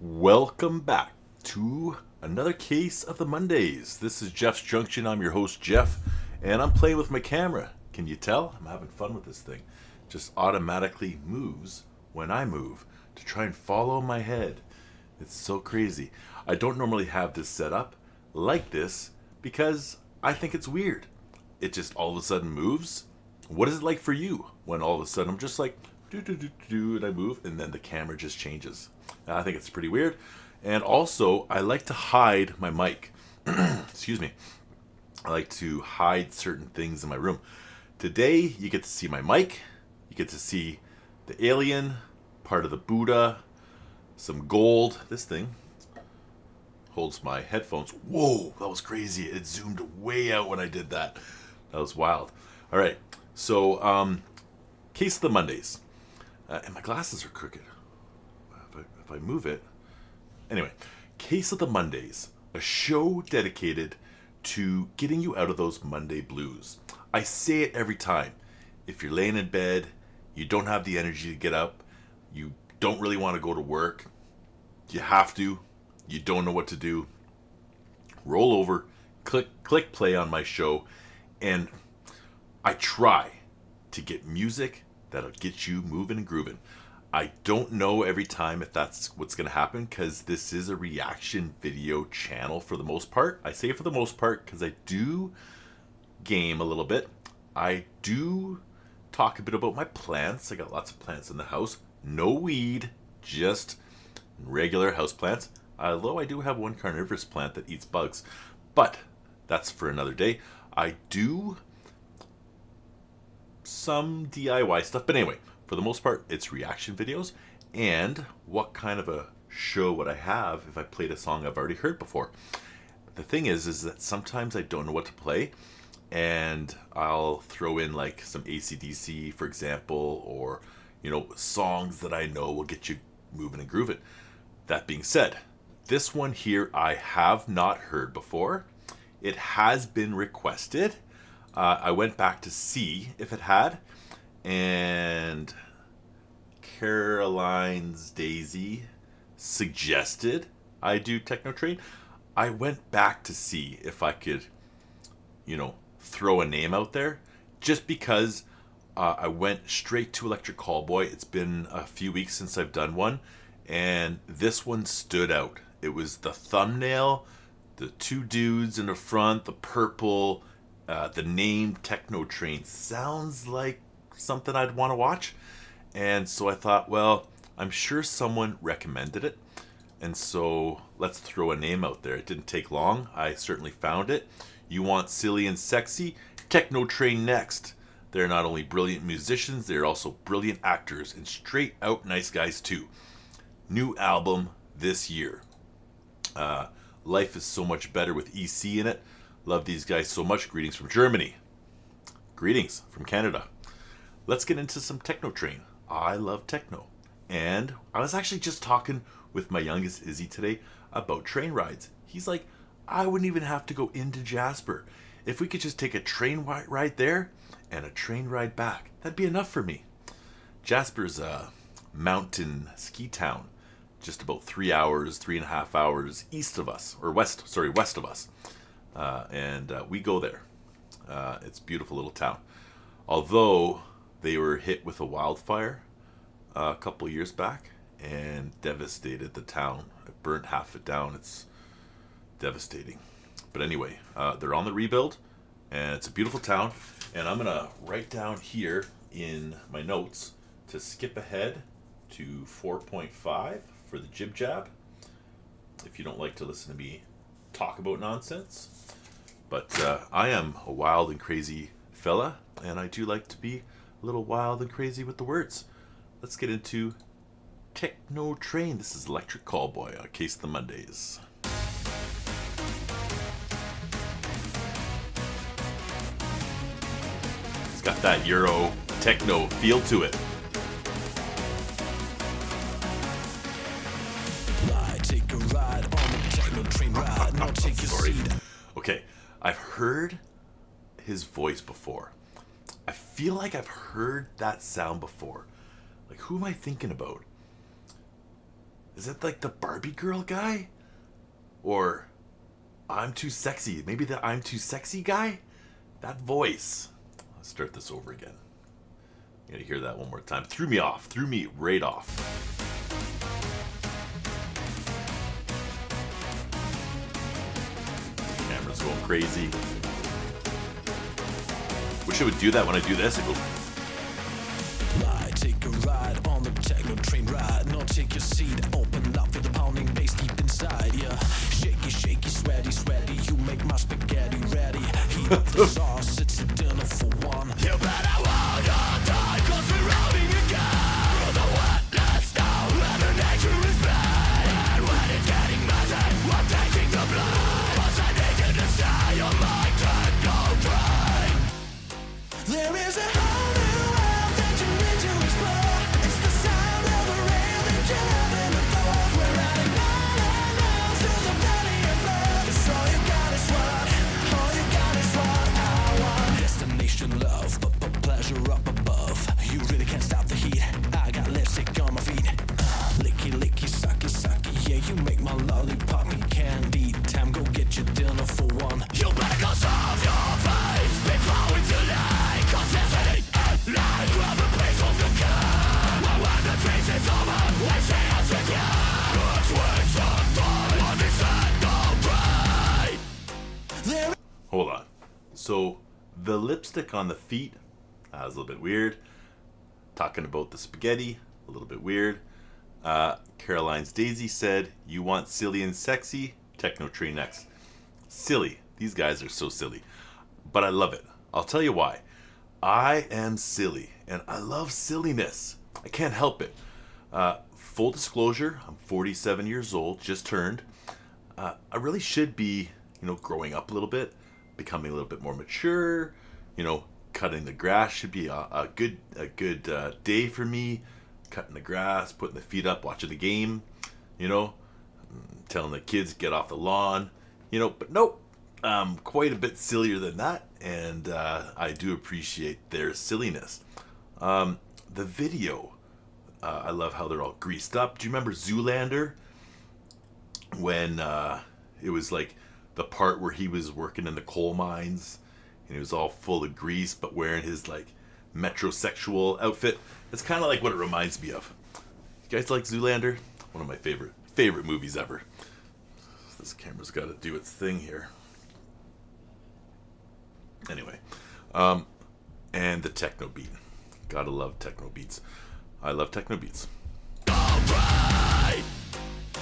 Welcome back to another case of the Mondays. This is Jeff's Junction. I'm your host, Jeff, and I'm playing with my camera. Can you tell? I'm having fun with this thing. Just automatically moves when I move to try and follow my head. It's so crazy. I don't normally have this set up like this because I think it's weird. It just all of a sudden moves. What is it like for you when all of a sudden I'm just like, do, and I move, and then the camera just changes? I think it's pretty weird. And also, I like to hide my mic. Excuse me. I like to hide certain things in my room. Today, you get to see my mic. You get to see the alien, part of the Buddha, some gold. This thing holds my headphones. Whoa, that was crazy. It zoomed way out when I did that. That was wild. All right, so case of the Mondays. And my glasses are crooked. If I move it. Anyway, Case of the Mondays, a show dedicated to getting you out of those Monday blues. I say it every time. If you're laying in bed, you don't have the energy to get up, you don't really want to go to work, you have to, you don't know what to do, roll over, click play on my show, and I try to get music that'll get you moving and grooving. I don't know every time if that's what's going to happen because this is a reaction video channel for the most part. I say for the most part because I do game a little bit. I do talk a bit about my plants. I got lots of plants in the house. No weed, just regular house plants. Although I do have one carnivorous plant that eats bugs. But that's for another day. I do some DIY stuff. But anyway, for the most part, it's reaction videos. And what kind of a show would I have if I played a song I've already heard before? The thing is that sometimes I don't know what to play. And I'll throw in like some AC/DC, for example, or, songs that I know will get you moving and grooving. That being said, this one here I have not heard before. It has been requested. I went back to see if it had, and Caroline's Daisy suggested I do Tekkno Train. I went back to see if I could, throw a name out there, just because I went straight to Electric Callboy. It's been a few weeks since I've done one, and this one stood out. It was the thumbnail, the two dudes in the front, the purple, the name Tekkno Train sounds like something I'd want to watch. And so I thought, well, I'm sure someone recommended it. And so let's throw a name out there. It didn't take long. I certainly found it. You want silly and sexy? Tekkno Train next. They're not only brilliant musicians, they're also brilliant actors and straight out nice guys too. New album this year. Life is so much better with EC in it. Love these guys so much. Greetings from Germany. Greetings from Canada. Let's get into some Tekkno Train. I love techno. And I was actually just talking with my youngest Izzy today about train rides. He's like, I wouldn't even have to go into Jasper. If we could just take a train ride there and a train ride back, that'd be enough for me. Jasper's a mountain ski town, just about 3.5 hours east of us, or west of us. And we go there. It's a beautiful little town. Although they were hit with a wildfire a couple years back and devastated the town. It burnt half it down. It's devastating. But anyway, they're on the rebuild, and it's a beautiful town. And I'm going to write down here in my notes to skip ahead to 4.5 for the jib jab, if you don't like to listen to me talk about nonsense. But I am a wild and crazy fella, and I do like to be a little wild and crazy with the words. Let's get into Tekkno Train. This is Electric Callboy on Case of the Mondays. It's got that Euro techno feel to it. Take a ride on the Tekkno Train ride. Now take your seat. Okay, I've heard his voice before. I feel like I've heard that sound before. Like, who am I thinking about? Is it like the Barbie girl guy? Or I'm too sexy? Maybe the I'm too sexy guy? That voice. Let's start this over again. You gotta hear that one more time. Threw me off. Threw me right off. Camera's going crazy. Wish I would do that when I do this. I go. Take a ride on the techno train ride. Now take your seat, open up, feel the pounding bass deep inside. Yeah, shaky, shaky, sweaty, sweaty. You make my spaghetti ready. Heat up the sauce, it's a dinner for one. You better hold on tight, 'cause we're rolling again. Through the wetness now, Mother Nature is bad. And when it's getting messy, we're taking the blood. 'Cause I need you to stay on my techno train. There is a whole new world that you need to explore. It's the sound of a rail that you haven't before. We're riding miles through the valley of love. It's all you got is what, all you got is what I want. Destination love, but pleasure up above. You really can't stop the heat. I got lipstick on my feet. Licky, licky, sucky, sucky. Yeah, you make my lollipop candy. Time, go get your dinner for one. You better go solve your face before it's too late. 'Cause there's an life where the place of the car. Well, when the trace is over, we say I'm secure. Let's waste some time on this end of Hold on. So the lipstick on the feet, that was a little bit weird. Talking about the spaghetti, a little bit weird. Caroline's Daisy said, "You want silly and sexy? Techno Train next." Silly. These guys are so silly. But I love it. I'll tell you why. I am silly, and I love silliness. I can't help it. Full disclosure, I'm 47 years old, just turned. I really should be, growing up a little bit, becoming a little bit more mature. Cutting the grass should be a good day for me. Cutting the grass, putting the feet up, watching the game. Telling the kids get off the lawn. But nope. I'm quite a bit sillier than that, and I do appreciate their silliness. The video, I love how they're all greased up. Do you remember Zoolander? When it was like the part where he was working in the coal mines, and he was all full of grease, but wearing his like metrosexual outfit. It's kind of like what it reminds me of. You guys like Zoolander? One of my favorite movies ever. This camera's got to do its thing here. Anyway, and the techno beat. Gotta love techno beats. I love techno beats. Alright.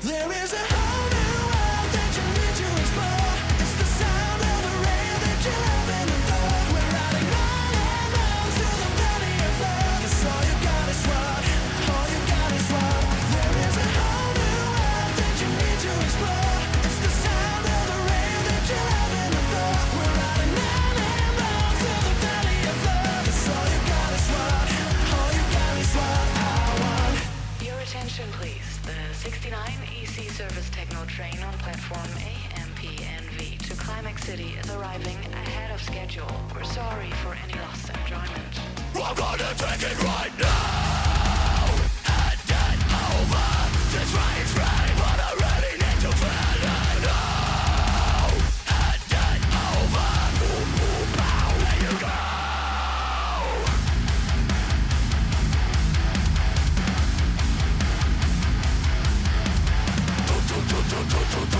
There is a whole new world that you need to explore. It's the sound of a rail that you haven't before. We're riding miles through the valley of love. It's all you got is what, all you got is what. There is a whole new world that you need to explore. It's the sound of a rail that you haven't before. We're riding miles through the valley of love. It's all you got is what, all you got is what I want. Your attention, please. The 69 EC service Techno Train on platform AMPNV to Climax City is arriving ahead of schedule. We're sorry for any lost enjoyment. I'm gonna take it right now and get over this rage rain, but I really need to feel it now and get over. Boom, boom, pow, there you go.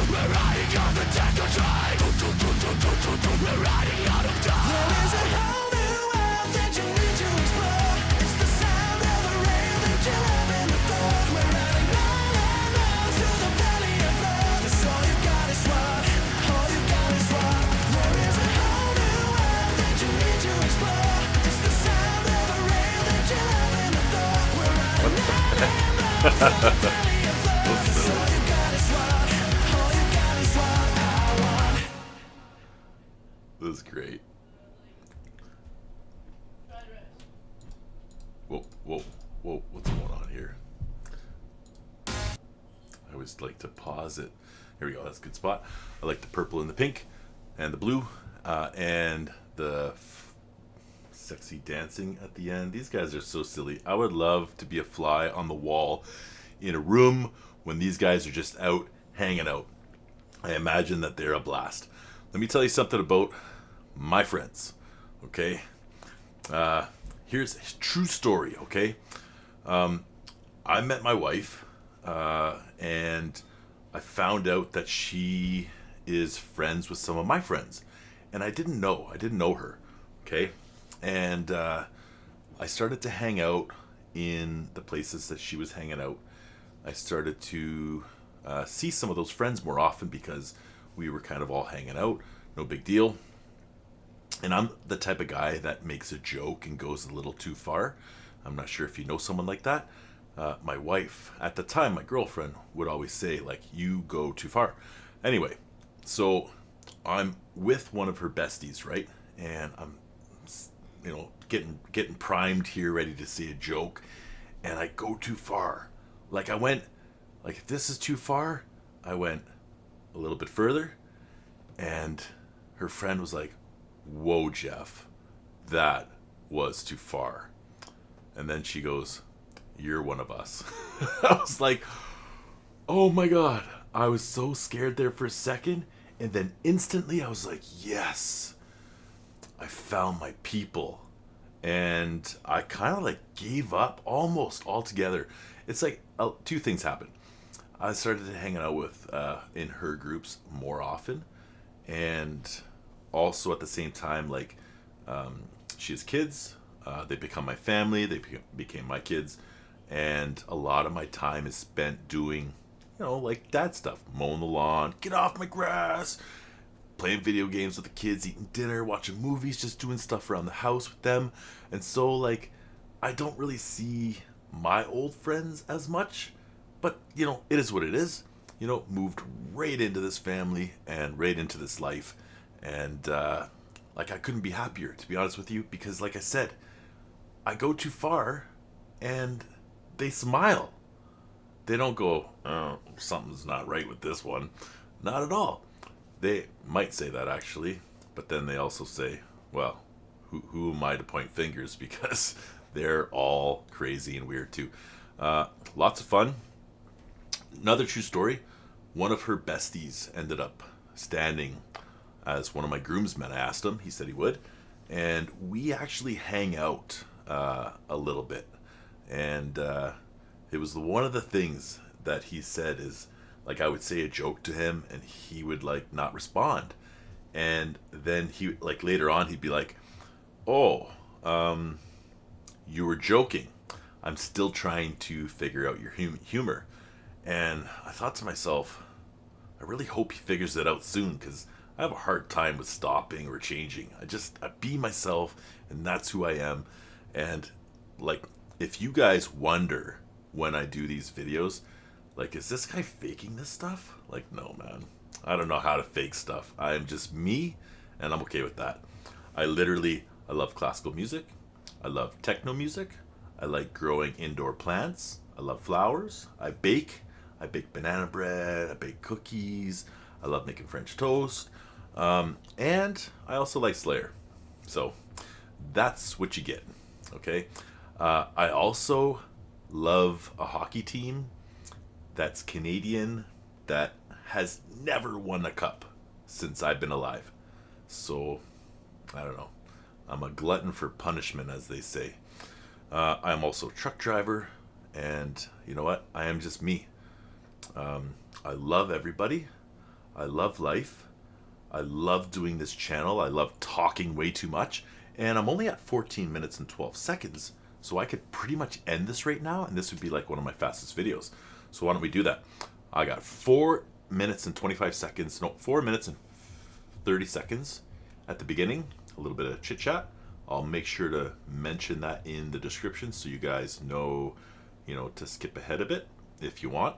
We're riding on the Tekkno Train. We're riding out of time. There is a whole new world that you need to explore. It's the sound of a rail that you haven't before. We're riding miles through the valley of love. It's all you got is what, all you got is what. There is a whole new world that you need to explore. It's the sound of a rail that you haven't before. We're riding miles through the valley of love. It's all you got is what, all you got is what I want. This is great. Whoa, what's going on here? I always like to pause it. Here we go, that's a good spot. I like the purple and the pink and the blue and the sexy dancing at the end. These guys are so silly. I would love to be a fly on the wall in a room when these guys are just out hanging out. I imagine that they're a blast. Let me tell you something about my friends, okay? Here's a true story, okay? I met my wife, and I found out that she is friends with some of my friends. And I didn't know her, okay? And I started to hang out in the places that she was hanging out. I started to see some of those friends more often because we were kind of all hanging out. No big deal. And I'm the type of guy that makes a joke and goes a little too far. I'm not sure if you know someone like that. My wife, at the time, my girlfriend, would always say, like, you go too far. Anyway, so I'm with one of her besties, right? And I'm, getting primed here, ready to say a joke. And I go too far. Like, if this is too far, I went a little bit further. And her friend was like, whoa, Jeff, that was too far. And then she goes, you're one of us. I was like, oh my God. I was so scared there for a second. And then instantly I was like, yes, I found my people. And I kind of like gave up almost altogether. It's like two things happened. I started hanging out with in her groups more often. And also at the same time, like, she has kids. They become my family. They became my kids. And a lot of my time is spent doing, like dad stuff. Mowing the lawn, get off my grass, playing video games with the kids, eating dinner, watching movies, just doing stuff around the house with them. And so, like, I don't really see my old friends as much. But, it is what it is. Moved right into this family and right into this life. And, I couldn't be happier, to be honest with you, because, like I said, I go too far and they smile. They don't go, oh, something's not right with this one. Not at all. They might say that, actually, but then they also say, well, who am I to point fingers, because they're all crazy and weird too. Lots of fun. Another true story, one of her besties ended up standing as one of my groomsmen. I asked him, he said he would, and we actually hang out a little bit. And it was one of the things that he said is, like, I would say a joke to him and he would, like, not respond. And then he, like, later on he'd be like, oh, you were joking. I'm still trying to figure out your humor. And I thought to myself, I really hope he figures it out soon, because I have a hard time with stopping or changing. I be myself, and that's who I am. And, like, if you guys wonder when I do these videos, like, is this guy faking this stuff? Like, no, man. I don't know how to fake stuff. I am just me, and I'm okay with that. I love classical music. I love techno music. I like growing indoor plants. I love flowers. I bake banana bread. I bake cookies. I love making French toast. And I also like Slayer. So that's what you get. Okay. I also love a hockey team that's Canadian that has never won a cup since I've been alive. So, I don't know. I'm a glutton for punishment, as they say. I'm also a truck driver, and you know what? I am just me. I love everybody. I love life. I love doing this channel. I love talking way too much. And I'm only at 14 minutes and 12 seconds. So I could pretty much end this right now, and this would be like one of my fastest videos. So why don't we do that? I got 4 minutes and 25 seconds. No, 4 minutes and 30 seconds at the beginning. A little bit of chit chat. I'll make sure to mention that in the description so you guys know, to skip ahead a bit if you want.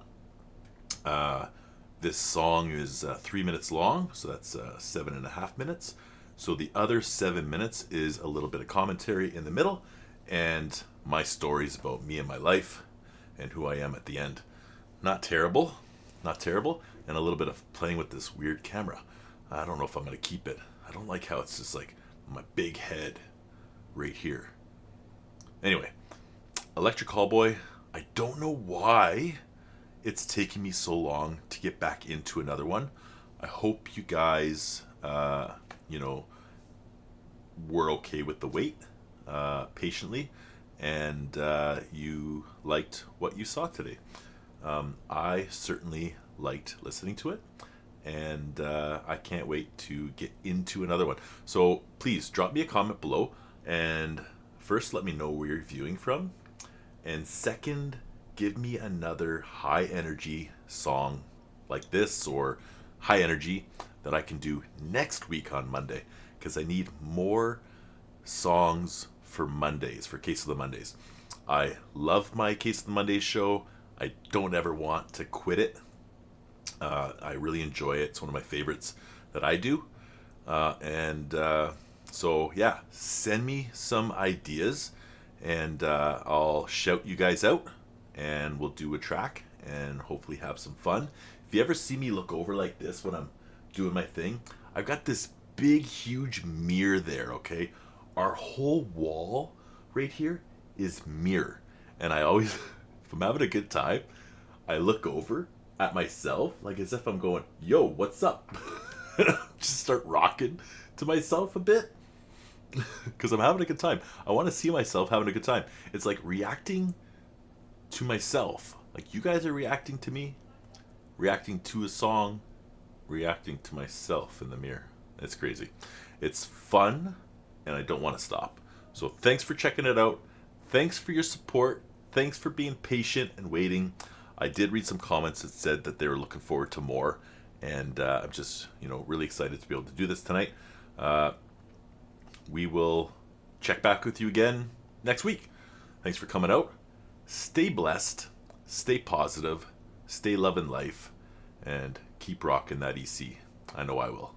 This song is 3 minutes long, so that's 7.5 minutes. So the other 7 minutes is a little bit of commentary in the middle, and my stories about me and my life and who I am at the end. Not terrible, and a little bit of playing with this weird camera. I don't know if I'm going to keep it. I don't like how it's just like my big head right here. Anyway, Electric Callboy, I don't know why it's taken me so long to get back into another one. I hope you guys, were okay with the wait, patiently, and you liked what you saw today. I certainly liked listening to it, and I can't wait to get into another one. So please drop me a comment below, and first let me know where you're viewing from, and second, give me another high energy song like this, or high energy that I can do next week on Monday, because I need more songs for Mondays, for Case of the Mondays. I love my Case of the Mondays show. I don't ever want to quit it. I really enjoy it. It's one of my favorites that I do. So yeah, send me some ideas, and I'll shout you guys out, and we'll do a track and hopefully have some fun. If you ever see me look over like this when I'm doing my thing, I've got this big, huge mirror there, okay? Our whole wall right here is mirror. And I always, if I'm having a good time, I look over at myself like as if I'm going, yo, what's up? Just start rocking to myself a bit because I'm having a good time. I want to see myself having a good time. It's like reacting to myself. Like you guys are reacting to me, reacting to a song, reacting to myself in the mirror. It's crazy. It's fun, and I don't want to stop. So thanks for checking it out. Thanks for your support. Thanks for being patient and waiting. I did read some comments that said that they were looking forward to more, and I'm just, really excited to be able to do this tonight. We will check back with you again next week. Thanks for coming out. Stay blessed, stay positive, stay loving life, and keep rocking that EC. I know I will.